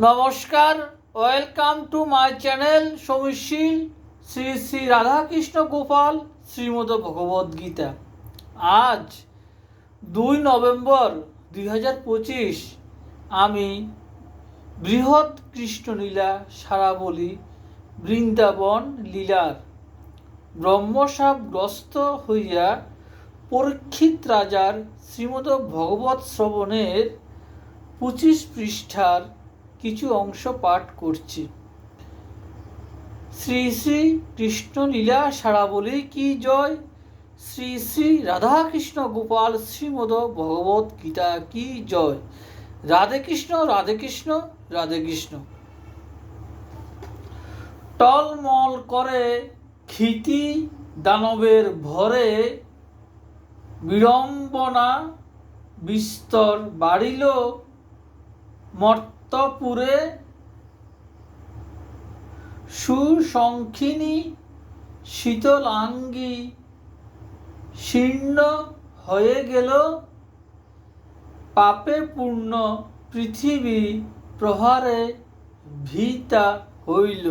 নমস্কার, welcome to my channel সমীশীল শ্রী শ্রী রাধাকৃষ্ণ গোপাল শ্রীমদ ভগবদ্গীতা। আজ 2 নভেম্বর 2025 আমি বৃহৎ কৃষ্ণলীলা সারাবলি বৃন্দাবন লীলার ব্রহ্মশাপগ্রস্ত হইয়া পরীক্ষিত রাজার শ্রীমদ ভগবৎ শ্রবণের 25 পৃষ্ঠার কিছু অংশ পাঠ করছি। শ্রী শ্রী কৃষ্ণলীলা সারাবলি কি জয়, শ্রী শ্রী রাধাকৃষ্ণ গোপাল শ্রীমদ ভগবত গীতা কি জয়। রাধে কৃষ্ণ, রাধে কৃষ্ণ, রাধে কৃষ্ণ। টলমল করে ক্ষিতি দানবের ভরে, বিড়ম্বনা বিস্তর বাড়িল মর্তপুরে। সুশঙ্খিনী শীতলাঙ্গী শীর্ণ হয়ে গেল, পাপে পূর্ণ পৃথিবী প্রহারে ভীতা হইল।